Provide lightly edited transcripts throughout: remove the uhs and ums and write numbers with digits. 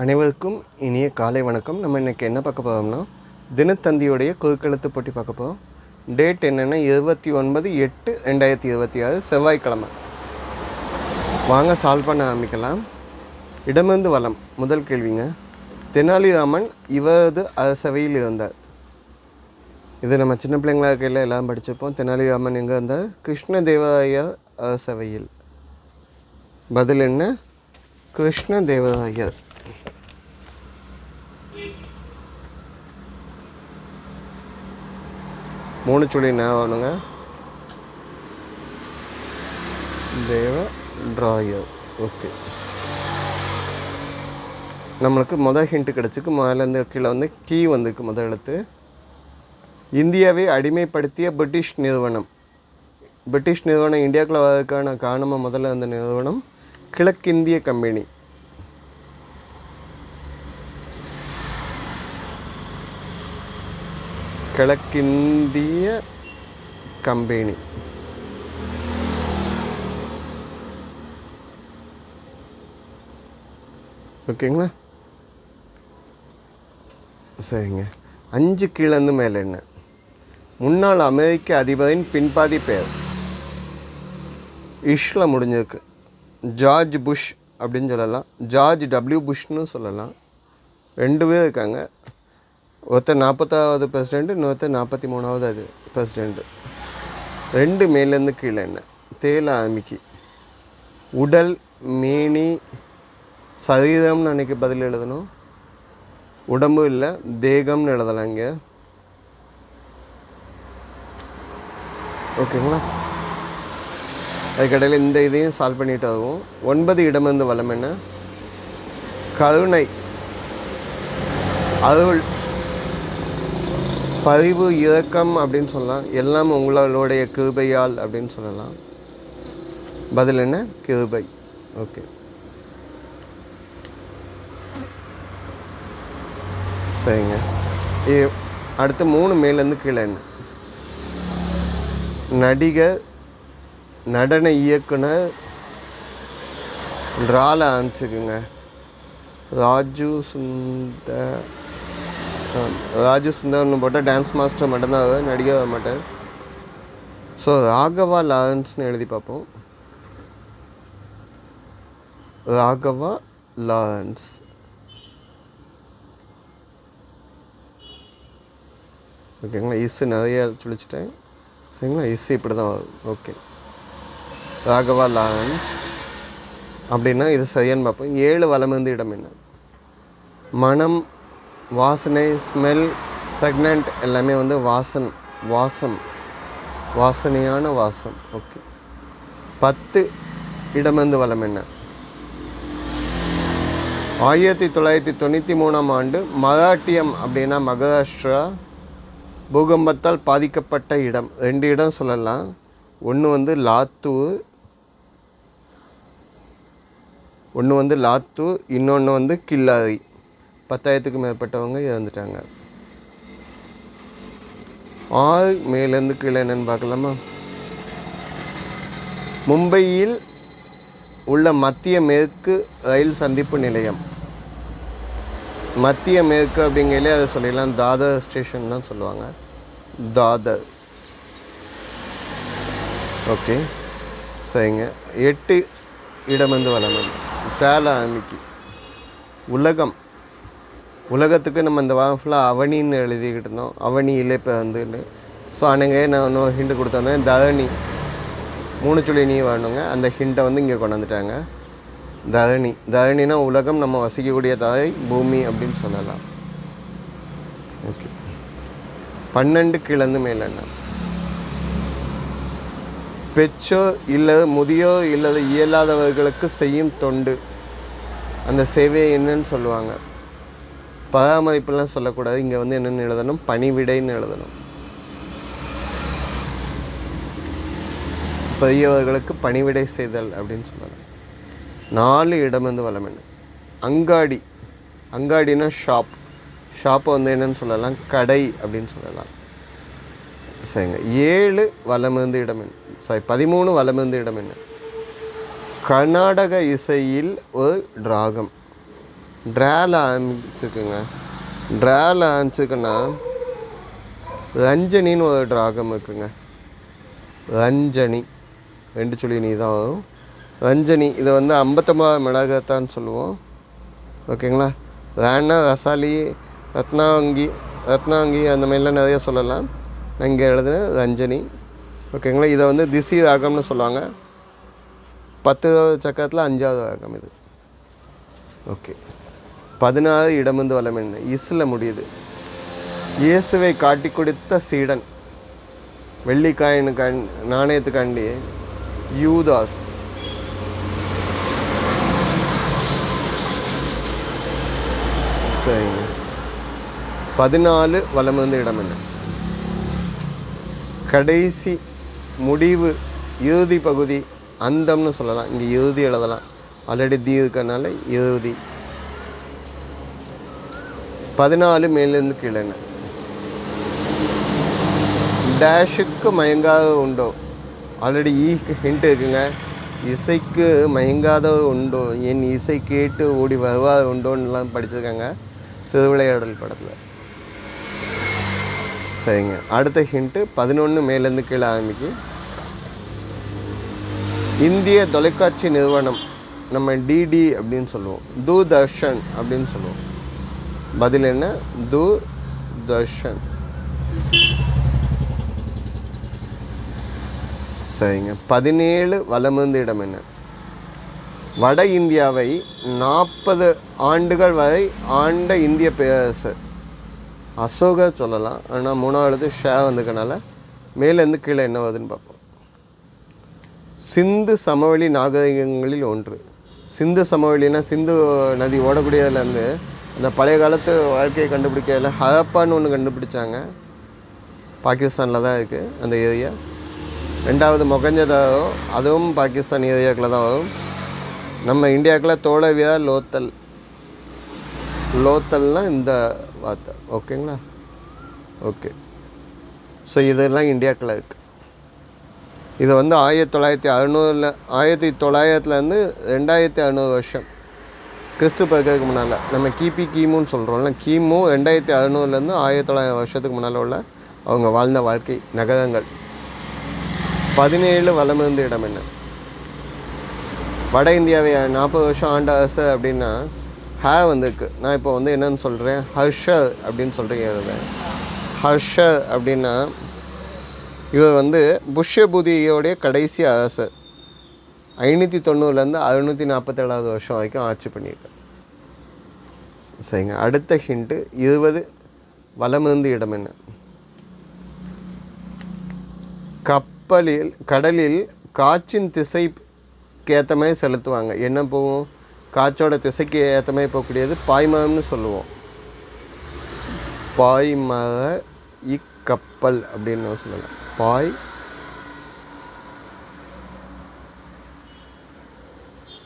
அனைவருக்கும் இனிய காலை வணக்கம். நம்ம இன்றைக்கி என்ன பார்க்க போகிறோம்னா, தினத்தந்தியோடைய குறுக்கெழுத்து போட்டி பார்க்க போகிறோம். டேட் என்னென்னா 29/8/2026 செவ்வாய்க்கிழமை. வாங்க சால்வ் பண்ண ஆரம்பிக்கலாம். இடமிருந்து வலம். முதல் கேள்விங்க. தெனாலிராமன் இவரது அரசவையில் இருந்தார். இது நம்ம சின்ன பிள்ளைங்களா இருக்கையில் எல்லாம் படிச்சிருப்போம். தெனாலிராமன் எங்கே இருந்தார்? கிருஷ்ணதேவராயர் அரசவையில். பதில் என்ன? கிருஷ்ணதேவராயர். மூணு சொல்லி என்ன ஆகணுங்க? தேவராயர். ஓகே, நம்மளுக்கு மொதல் ஹிண்ட்டு கிடச்சிக்கு. முதலேருந்து கீழே வந்து கீ வந்துருக்கு. முதல் எழுத்து. இந்தியாவை அடிமைப்படுத்திய பிரிட்டிஷ் நிறுவனம். பிரிட்டிஷ் நிறுவனம் இந்தியாவுக்குள்ள வரதுக்கான காரணமாக முதல்ல அந்த நிறுவனம் கிழக்கிந்திய கம்பெனி. கிழக்கிந்திய கம்பெனி. ஓகேங்களா? சரிங்க. 5 கீழேருந்து மேலே என்ன? முன்னாள் அமெரிக்க அதிபரின் பின்பாதி பெயர். இஷ்ல முடிஞ்சிருக்கு. ஜார்ஜ் புஷ் அப்படின்னு சொல்லலாம். ஜார்ஜ் டபிள்யூ புஷ்னு சொல்லலாம். 2 பேர் இருக்காங்க. ஒருத்தர் 40வது பிரசிடெண்ட்டு, இன்னொருத்தர் 43வது அது பிரசிடெண்ட்டு. 2 மேலேருந்து கீழே என்ன? தேல ஆரம்பிக்கி. உடல், மேனி, சரீரம்னு அன்றைக்கி பதில் எழுதணும். உடம்பு இல்லை, தேகம்னு எழுதலாம் இங்கே. ஓகேங்களா? அதுக்கடையில் இந்த இதையும் சால்வ் பண்ணிட்டு ஆகும். 9 இடமிருந்து வலம் என்ன? கருணை, அருள், பரிவு, இரக்கம் அப்படின்னு சொல்லலாம். எல்லாம் உங்களுடைய கிருபையால் அப்படின்னு சொல்லலாம். பதில் என்ன? கிருபை. ஓகே, சரிங்க. அடுத்து 3 மேலேருந்து கீழே என்ன? நடிகர், நடன இயக்குனர், ரால ஆரம்பிச்சுக்குங்க. ராஜு சுந்தர்னு போட்டால் டான்ஸ் மாஸ்டர் மட்டும்தான், நடிகர் வர மாட்டார். ஸோ ராகவா லாரன்ஸ்னு எழுதி பார்ப்போம். ராகவா லாரன்ஸ். ஓகேங்களா? இஸ்ஸு நிறைய சொல்லிச்சிட்டேன். சரிங்களா? இஸ்ஸு இப்படி தான் வரும். ஓகே, ராகவா லாரன்ஸ் அப்படின்னா இது சரியான்னு பார்ப்போம். 7 வலமிருந்து இடம் என்ன? மனம், வாசனை, ஸ்மெல், செக்னண்ட் எல்லாமே வந்து வாசம், வாசனையான வாசம். ஓகே. 10 இடமிருந்து வலம் என்ன? 1993ஆம் ஆண்டு மராட்டியம் அப்படின்னா மகாராஷ்டிரா பூகம்பத்தால் பாதிக்கப்பட்ட இடம். 2 இடம் சொல்லலாம். ஒன்று வந்து லாத்தூர், இன்னொன்று வந்து கில்லாரி. 10,000க்கு மேற்பட்டவங்க இறந்துட்டாங்க. 6 மேலேருந்து கீழே என்னென்னு பார்க்கலாமா? மும்பையில் உள்ள மத்திய மேற்கு ரயில் சந்திப்பு நிலையம். மத்திய மேற்கு அப்படிங்கிறதுலே அதை சொல்லிடலாம். தாதர் ஸ்டேஷன் தான் சொல்லுவாங்க. தாதர். ஓகே, சரிங்க. 8 இடமிருந்து வளம். தேல ஆமிக்கி. உலகம். உலகத்துக்கு நம்ம இந்த வாரம் ஃபுல்லாக அவனின்னு எழுதிக்கிட்டு இருந்தோம். அவனியில் இப்போ வந்துட்டு. ஸோ அன்றைங்க நான் இன்னொரு ஹிண்ட்டு கொடுத்துருந்தேன். தரணி. 3 சொல்லி நீ வரணுங்க. அந்த ஹிண்ட்டை வந்து இங்கே கொண்டு வந்துட்டாங்க. தரணினா உலகம், நம்ம வசிக்கக்கூடிய தாய் பூமி அப்படின்னு சொல்லலாம். ஓகே. 12 கீழேருந்து மேலே என்ன? பெற்றோர் இல்லது முதியோர் இல்லது இயலாதவர்களுக்கு செய்யும் தொண்டு. அந்த சேவையை என்னன்னு சொல்லுவாங்க? பராமரிப்புலாம் சொல்லக்கூடாது. இங்கே வந்து என்னென்னு எழுதணும்? பணிவிடைன்னு எழுதணும். பெரியவர்களுக்கு பணிவிடை செய்தல் அப்படின்னு சொல்லலாம். 4 இடமிருந்து வலம் என்ன? அங்காடி. அங்காடினா ஷாப்பை வந்து என்னன்னு சொல்லலாம்? கடை அப்படின்னு சொல்லலாம். சரிங்க. 7 வலமிருந்து இடம் என்ன? 13 வலமிருந்து இடம் என்ன? கர்நாடக இசையில் ஒரு ராகம். ட்ராவில் ஆரம்பிச்சுக்குங்க. ட்ராவில் ஆரம்பிச்சுக்குன்னா ரஞ்சனின்னு ஒரு ராகம் இருக்குங்க. ரஞ்சனி 2 சொல்லி நீ தான் வரும். ரஞ்சனி இதை வந்து 59 மிளகத்தான்னு சொல்லுவோம். ஓகேங்களா. ராணா, ரசாலி, ரத்னாங்கி அந்த மாதிரிலாம் நிறைய சொல்லலாம். நான் இங்கே எழுதுனேன் ரஞ்சனி. ஓகேங்களா. இதை வந்து திசி ராகம்னு சொல்லுவாங்க. 10 சக்கரத்தில் 5வது ராகம் இது. ஓகே. 16 இடமிருந்து வலம் என்ன இஸ்ல முடியுது. இயேசுவை காட்டி கொடுத்த சீடன் வெள்ளிக்காயின் நாணயத்துக்காண்டி யூதாஸ். சரிங்க. 14 வலமிருந்து இடம் என்ன கடைசி முடிவு இறுதி பகுதி அந்தம்னு சொல்லலாம். இங்கே இறுதி எழுதலாம். ஆல்ரெடி தீ இருக்கிறதுனால இறுதி. 14 மேலேருந்து கீழே என்ன டேஷுக்கு மயங்காத உண்டோ. ஆல்ரெடி ஹிண்ட் இருக்குங்க. இசைக்கு மயங்காத உண்டோ, என் இசை கேட்டு ஓடி வருவாத உண்டோன்னுலாம் படிச்சிருக்காங்க திருவிளையாடல் படத்தில். சரிங்க. அடுத்த ஹிண்ட்டு 11 மேலேருந்து கீழே ஆரம்பிக்கு. இந்திய தொலைக்காட்சி நிறுவனம் நம்ம டிடி அப்படின்னு சொல்லுவோம். தூர்தர்ஷன் அப்படின்னு சொல்லுவோம். பதில் என்ன தூர்தர்ஷன். சரிங்க. 17 வலமிருந்து இடம் என்ன வட இந்தியாவை 40 ஆண்டுகள் வரை ஆண்ட இந்திய பேரரசர். அசோகர் சொல்லலாம். ஆனால் 3வது ஷே வந்துக்கனால மேலேருந்து கீழே என்ன வருதுன்னு பார்ப்போம். சிந்து சமவெளி நாகரிகங்களில் ஒன்று. சிந்து சமவெளினா சிந்து நதி ஓடக்கூடியதுலேருந்து அந்த பழைய காலத்து வாழ்க்கையை கண்டுபிடிக்கிறதுல ஹரப்பான்னு ஒன்று கண்டுபிடிச்சாங்க. பாகிஸ்தானில் தான் இருக்குது அந்த ஏரியா. 2வது மொகஞ்சதாரோ, அதுவும் பாகிஸ்தான் ஏரியாக்கில் தான் வரும். நம்ம இந்தியாவுக்குள்ள தோழவியா லோத்தல்னால் இந்த வார்த்தை. ஓகேங்களா. ஓகே. ஸோ இதெல்லாம் இந்தியாவுக்குள்ள இருக்குது. இது வந்து 1900 2600 வருஷம் கிறிஸ்து பிறகு முன்னால். நம்ம கிமுன்னு சொல்கிறோம்ல. கிமு 2600 1900 வருஷத்துக்கு முன்னால் உள்ள அவங்க வாழ்ந்த வாழ்க்கை நகரங்கள். 17 வலமிருந்து இடம் என்ன வட இந்தியாவை 40 வருஷம் ஆண்ட அரசு அப்படின்னா வந்துருக்கு. நான் இப்போ வந்து என்னன்னு சொல்கிறேன், ஹர்ஷர் அப்படின்னு சொல்கிறேன். ஹர்ஷர் அப்படின்னா இவர் வந்து புஷ்யபுதியோடைய கடைசி அரசர். 590 647 வருஷம் வரைக்கும் ஆட்சி பண்ணியிருக்கார். சரிங்க. அடுத்த ஹிண்ட்டு 20 வலமிருந்து இடம் என்ன கடலில் காற்றின் திசைக்கு ஏற்ற மாதிரி செலுத்துவாங்க. என்ன போகும், காற்றோட திசைக்கு ஏற்ற மாதிரி போகக்கூடியது பாய்மரம்னு சொல்லுவோம். பாய்மர இக்கப்பல் அப்படின்னு சொல்லலாம்.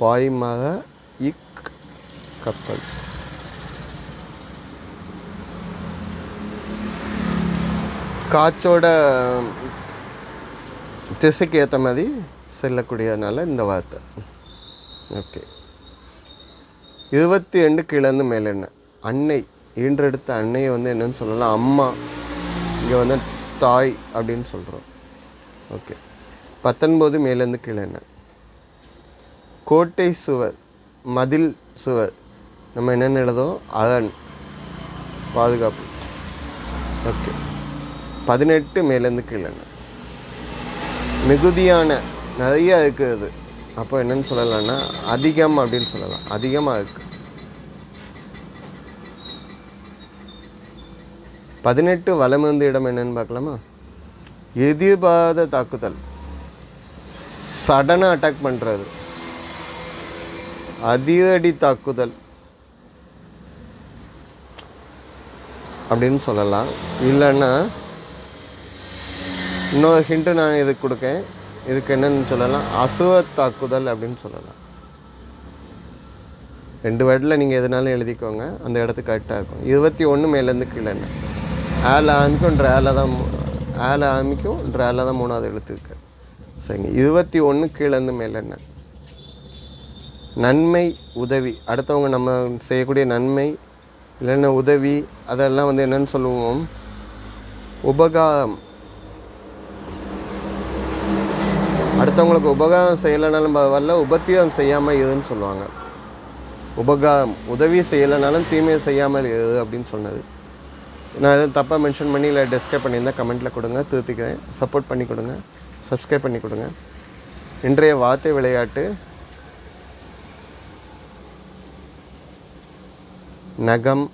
பாய்மர இக்கப்பல். காற்றோட திசைக்கு ஏற்ற மாதிரி செல்லக்கூடியதுனால இந்த வார்த்தை. ஓகே. 22 கீழேருந்து மேலே என்ன அன்னை ஈன்றெடுத்த அன்னையை வந்து என்னன்னு சொல்லலாம் அம்மா. இங்கே வந்து தாய் அப்படின்னு சொல்கிறோம். ஓகே. 19 மேலேருந்து கீழே என்ன கோட்டை சுவர் மதில் சுவர். நம்ம என்னென்ன எழுதோம் அரண் பாதுகாப்பு. ஓகே. 18 மேலேருந்து கீழே என்ன மிகுதியான நிறைய இருக்குது. அப்போ என்னென்னு சொல்லலாம்னா அதிகம் அப்படின்னு சொல்லலாம். அதிகமாக இருக்குது. 18 வலமிருந்து இடம் என்னன்னு பார்க்கலாமா. எதிர்பாராத தாக்குதல், சடனாக அட்டாக் பண்ணுறது, அதிரடி தாக்குதல் அப்படின்னு சொல்லலாம். இல்லைன்னா இன்னொரு ஹிண்ட்டு நான் இதுக்கு கொடுக்கேன். இதுக்கு என்னன்னு சொல்லலாம் அசுர தாக்குதல் அப்படின்னு சொல்லலாம். 2 வேர்டில் நீங்கள் எதுனாலும் எழுதிக்கோங்க, அந்த இடத்துக்கு கரெக்டாக இருக்கும். 21 மேலேருந்து கீழே என்ன ஆல ஆரம்பிக்கும் ட்ரால தான் 3வது எழுத்து இருக்கு. சரிங்க. 21 கீழேருந்து மேலே என்ன நன்மை உதவி, அடுத்தவங்க நம்ம செய்யக்கூடிய நன்மை இல்லைன்னா உதவி, அதெல்லாம் வந்து என்னென்னு சொல்லுவோம், உபகாரம். அடுத்தவங்களுக்கு உபகாரம் செய்யலைனாலும் பரவாயில்ல, உபத்திரம் செய்யாமல் இருன்னு சொல்லுவாங்க. உபகாரம், உதவி செய்யலைனாலும் தீமையை செய்யாமல் இரு அப்படின்னு சொன்னது. நான் எதுவும் தப்பாக மென்ஷன் பண்ணி இல்லை டிஸ்கிரைப் பண்ணியிருந்தேன், கமெண்ட்டில் கொடுங்க, திருத்திக்கிறேன். சப்போர்ட் பண்ணி கொடுங்க, சப்ஸ்கிரைப் பண்ணி கொடுங்க. இன்றைய வார்த்தை விளையாட்டு நகம்,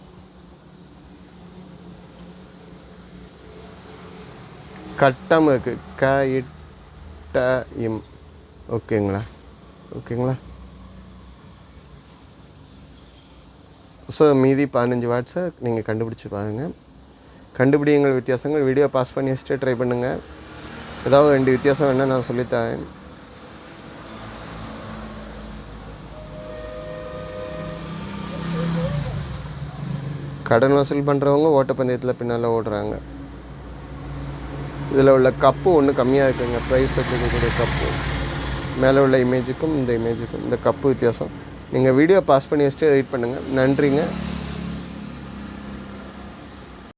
கட்டம் இருக்குது, க-இட்-ட-இம். ஓகேங்களா? ஸோ மீதி 15 வேர்ட்ஸை நீங்கள் கண்டுபிடிச்சி பாருங்கள். கண்டுபிடிங்கள் வித்தியாசங்கள். வீடியோ பாஸ் பண்ணி வச்சுட்டு ட்ரை பண்ணுங்கள். ஏதாவது 2 வித்தியாசம் வேணால் நான் சொல்லித்தரேன். கடன் வசூல் பண்ணுறவங்க ஓட்டப்பந்தயத்தில் பின்னால் ஓடுறாங்க. இதில் உள்ள கப்பு ஒன்று கம்மியாக இருக்குங்க, ப்ரைஸ் வச்சுக்கக்கூடிய கப்பு. மேலே உள்ள இமேஜுக்கும் இந்த இமேஜுக்கும் இந்த கப்பு வித்தியாசம். நீங்கள் வீடியோ பாஸ் பண்ணி வச்சுட்டு ரீட் பண்ணுங்கள். நன்றிங்க.